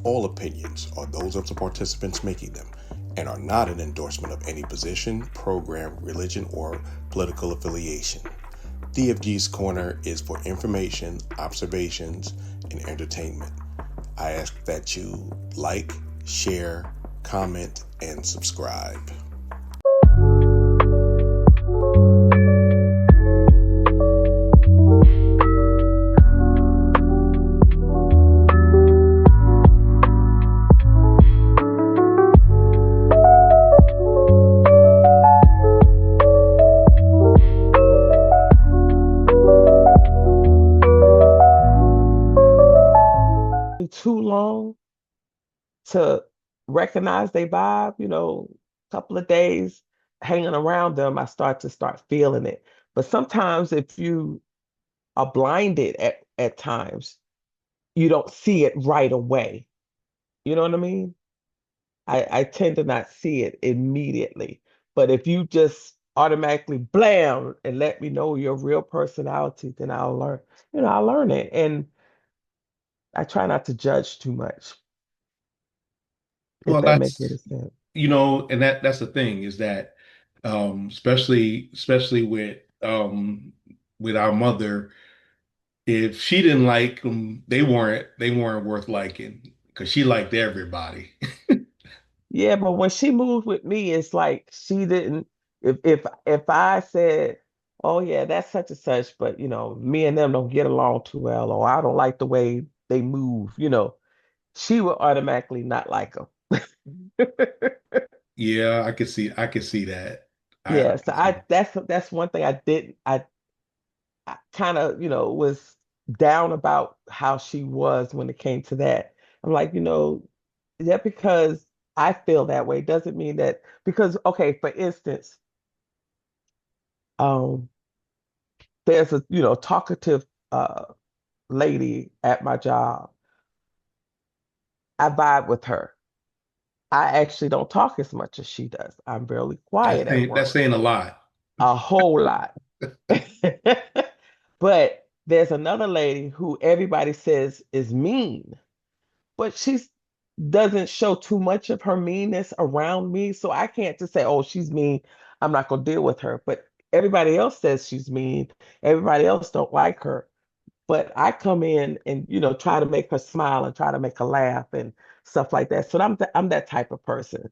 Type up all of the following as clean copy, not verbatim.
All opinions are those of the participants making them and are not an endorsement of any position, program, religion, or political affiliation. DFG's Corner is for information, observations, and entertainment. I ask that you like, share, comment, and subscribe. Too long to recognize they vibe, a couple of days hanging around them, I start feeling it. But sometimes if you are blinded at times, you don't see it right away. You know what I mean? I tend to not see it immediately. But if you just automatically blam and let me know your real personality, then I'll learn it. And I try not to judge too much, if Well, that makes that's any sense. and that's the thing is that especially with our mother, if she didn't like them, they weren't worth liking because she liked everybody. Yeah, but when she moved with me, it's like she didn't. If I said, "Oh yeah, that's such and such," but me and them don't get along too well, or I don't like the way they move, she would automatically not like them. Yeah, I could see that. I Yeah, so could see. that's one thing I kind of was down about how she was when it came to that. I'm like, that because I feel that way doesn't mean that because okay, for instance, um, there's a talkative uh lady at my job. I vibe with her. I actually don't talk as much as she does. I'm really That's quiet at saying that's work, saying a lot. a whole lot. But there's another lady who everybody says is mean, but she doesn't show too much of her meanness around me. So I can't just say, oh, she's mean. I'm not gonna deal with her. But everybody else says she's mean. Everybody else don't like her. But I come in and try to make her smile and try to make her laugh and stuff like that. So I'm that type of person.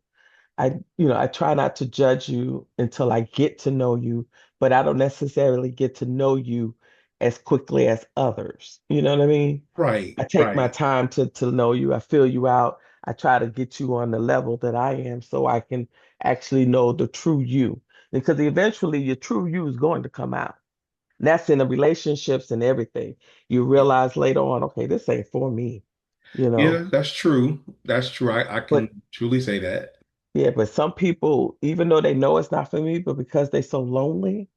I try not to judge you until I get to know you, but I don't necessarily get to know you as quickly as others. You know what I mean? Right, I take my right. time to know you. I feel you out. I try to get you on the level that I am so I can actually know the true you. Because eventually your true you is going to come out. That's in the relationships and everything. You realize later on, okay, this ain't for me, you know. Yeah, that's true. That's true. I But can truly say that. yeah, but some people, even though they know it's not for me, but because they're so lonely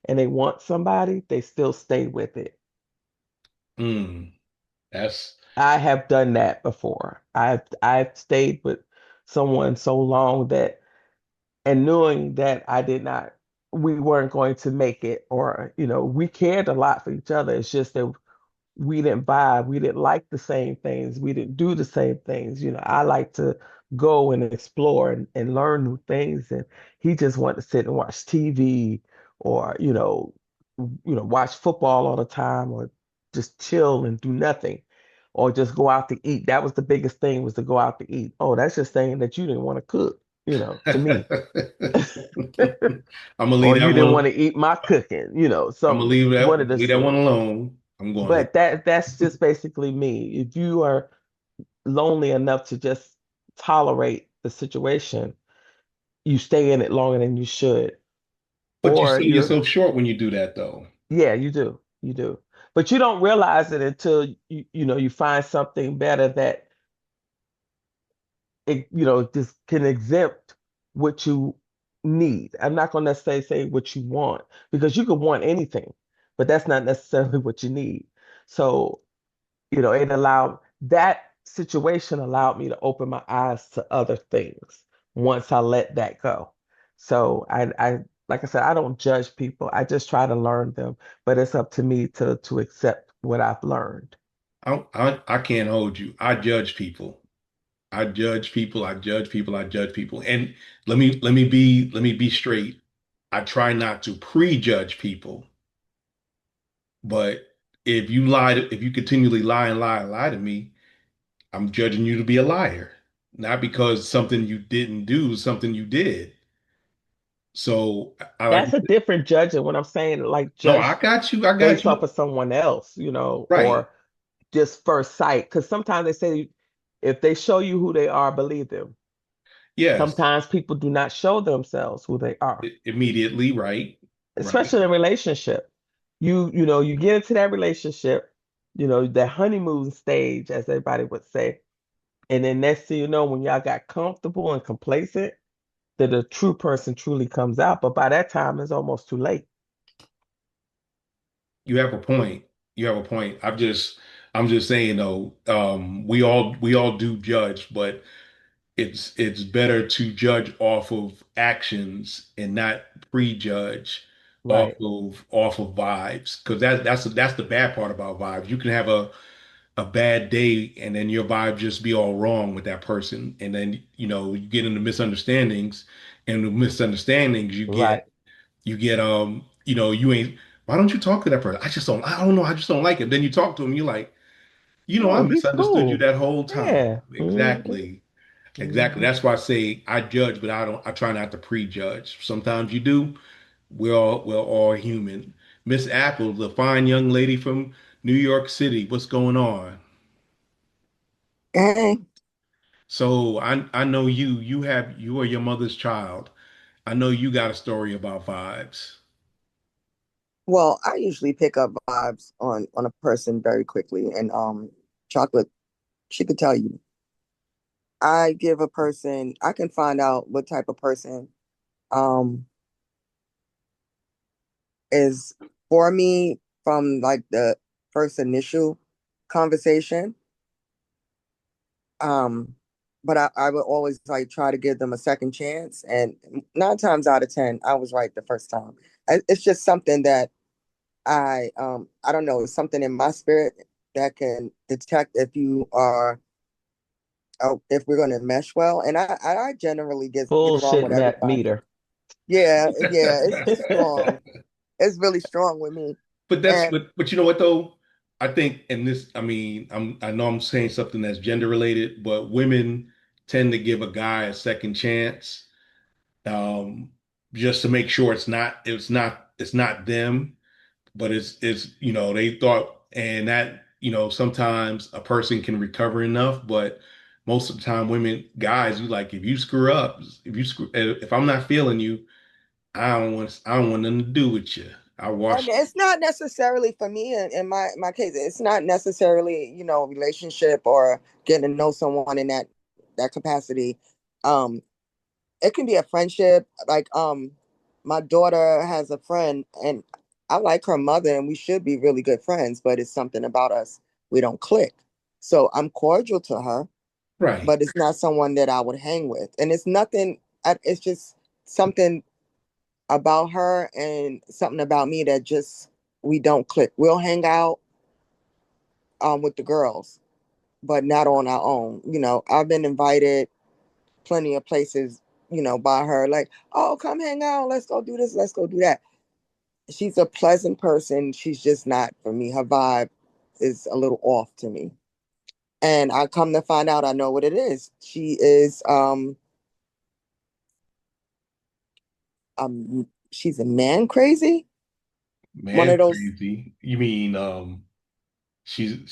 and they want somebody, they still stay with it. Mm, that's I have done that before. I've stayed with someone so long that and knowing that we weren't going to make it, or we cared a lot for each other. It's just that we didn't vibe. We didn't like the same things. We didn't do the same things. I like to go and explore and learn new things. And he just wanted to sit and watch TV or, watch football all the time or just chill and do nothing or just go out to eat. That was the biggest thing was to go out to eat. Oh, that's just saying that you didn't want to cook, to me. I'm gonna leave Or that you didn't want one. to eat my cooking, I'm gonna some leave one that of the leave that one two. alone. I'm going to. But that's just basically me. If you are lonely enough to just tolerate the situation, you stay in it longer than you should. But you Or sell you're, yourself short when you do that, though. yeah, you do. You do. But you don't realize it until you find something better that just can exempt what you need. I'm not going to necessarily say what you want because you could want anything, but that's not necessarily what you need. So it allowed that situation allowed me to open my eyes to other things once I let that go. So like I said, I don't judge people. I just try to learn them, but it's up to me to accept what I've learned. I can't hold you. I judge people. I judge people, I judge people, I judge people. And let me be straight. I try not to prejudge people, but if you continually lie and lie and lie to me, I'm judging you to be a liar. Not because something you didn't do, something you did. So I like, That's a different judging when I'm saying like no, I judge got you, I got based you. off of someone else, you know, Right. or just first sight. Because sometimes they say if they show you who they are, believe them. Yes. Sometimes people do not show themselves who they are, Immediately, right. Right. especially in a relationship. You know, you get into that relationship, you know, the honeymoon stage, as everybody would say. And then next thing you know, when y'all got comfortable and complacent, that the true person truly comes out. But by that time, it's almost too late. You have a point. You have a point. I'm just saying though, we all do judge, but it's better to judge off of actions and not prejudge Right. off of vibes. Because that's the bad part about vibes. You can have a bad day and then your vibe just be all wrong with that person. And then, you get into misunderstandings, and the misunderstandings Right. you ain't, why don't you talk to that person? I don't know, I just don't like it. Then you talk to him, you're like, I Oh, he's misunderstood you cool. that whole time. Yeah. Exactly. Exactly. Hmm. That's why I say I judge, but I try not to prejudge. Sometimes you do. We're all human. Miss Apple, the fine young lady from New York City, what's going on? Hey, So I know you are your mother's child. I know you got a story about vibes. well, I usually pick up vibes on a person very quickly, and Chocolate, she could tell you. I give a person, I can find out what type of person um is for me from like the first initial conversation. Um, but I would always like try to give them a second chance, and 9 times out of 10, I was right the first time. It's just something that I don't know, it's something in my spirit that can detect if you are if we're going to mesh well. And I generally get along Bullshit with everybody. meter. Yeah, yeah, it's strong. It's really strong with me. But that's And but you know what though? I think in this, I mean, I know I'm saying something that's gender related, but women tend to give a guy a second chance, um, just to make sure it's not them, but it's they thought, and that sometimes a person can recover enough, but most of the time guys, you like, if you screw up, if I'm not feeling you, I don't want nothing to do with you. I and wash. it's not necessarily for me in my case, it's not necessarily, relationship or getting to know someone in that capacity. Um, it can be a friendship. Like my daughter has a friend, and I like her mother, and we should be really good friends, but it's something about us, we don't click. So I'm cordial to her, Right. but it's not someone that I would hang with. And it's nothing, it's just something about her and something about me that just, we don't click. We'll hang out with the girls, but not on our own. I've been invited plenty of places, by her, like, oh, come hang out, let's go do this, let's go do that. She's a pleasant person. She's just not for me. Her vibe is a little off to me. And I come to find out, I know what it is. She is she's a man crazy. One Man of those, crazy. You mean she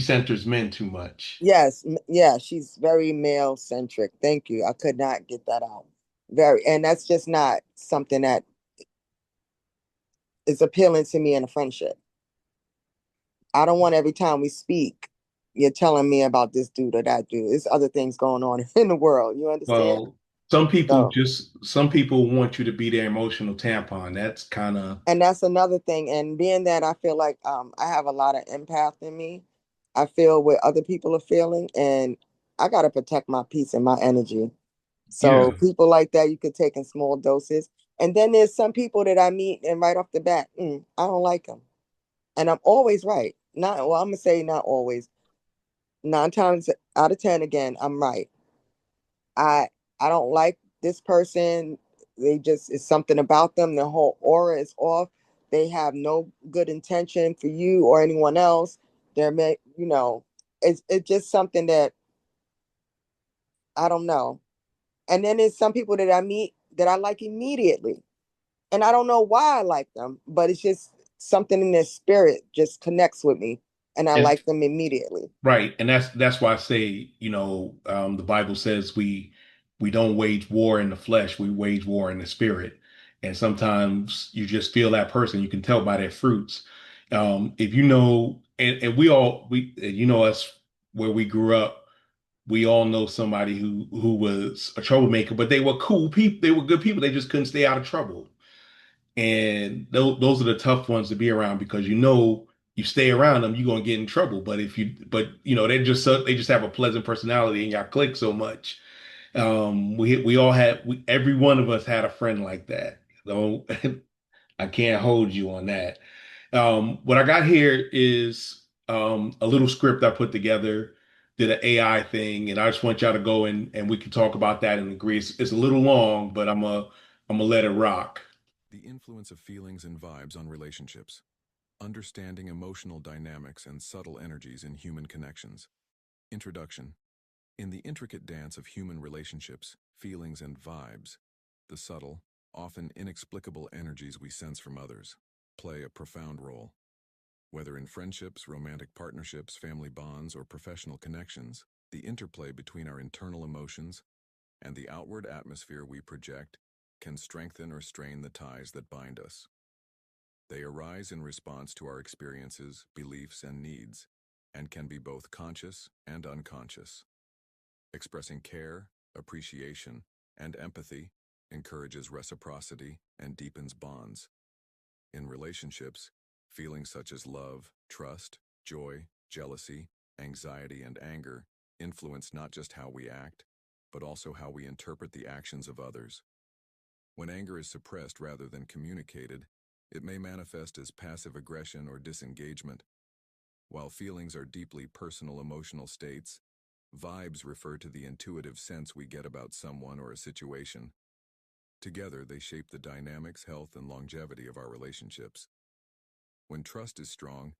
centers men too much. yes, yeah, she's very male centric. Thank you. I could not get that out. Very, and that's just not something that is appealing to me in a friendship. I don't want every time we speak, you're telling me about this dude or that dude. There's other things going on in the world. You understand? Well, some people want you to be their emotional tampon. That's kind of And that's another thing. And being that I feel like I have a lot of empath in me, I feel what other people are feeling, and I got to protect my peace and my energy. So yeah. people like that you could take in small doses. And then there's some people that I meet and right off the bat, I don't like them. And I'm always right. Not, well, I'm gonna say not always. 9 times out of 10, again, I'm right. I I don't like this person. They just, it's something about them. Their whole aura is off. They have no good intention for you or anyone else. It's just something that I don't know. And then there's some people that I meet that I like immediately. And I don't know why I like them, but it's just something in their spirit just connects with me and I And like them immediately. right, and that's why I say, the Bible says we don't wage war in the flesh, we wage war in the spirit. And sometimes you just feel that person, you can tell by their fruits. If you know, and you know us where we grew up, we all know somebody who was a troublemaker, but they were cool people, they were good people, they just couldn't stay out of trouble. And those are the tough ones to be around because you stay around them, you're gonna get in trouble. But they just have a pleasant personality and y'all click so much. We all had every one of us had a friend like that. So I can't hold you on that. What I got here is a little script I put together, did an AI thing, and I just want y'all to go and we can talk about that and agree. It's a little long, but I'm gonna let it rock. The influence of feelings and vibes on relationships. Understanding emotional dynamics and subtle energies in human connections. Introduction. In the intricate dance of human relationships, feelings and vibes, the subtle, often inexplicable energies we sense from others play a profound role. Whether in friendships, romantic partnerships, family bonds, or professional connections, the interplay between our internal emotions and the outward atmosphere we project can strengthen or strain the ties that bind us. They arise in response to our experiences, beliefs, and needs, and can be both conscious and unconscious. Expressing care, appreciation, and empathy encourages reciprocity and deepens bonds. In relationships, feelings such as love, trust, joy, jealousy, anxiety, and anger influence not just how we act, but also how we interpret the actions of others. When anger is suppressed rather than communicated, it may manifest as passive aggression or disengagement. While feelings are deeply personal emotional states, vibes refer to the intuitive sense we get about someone or a situation. Together, they shape the dynamics, health, and longevity of our relationships. When trust is strong,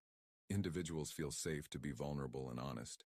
individuals feel safe to be vulnerable and honest.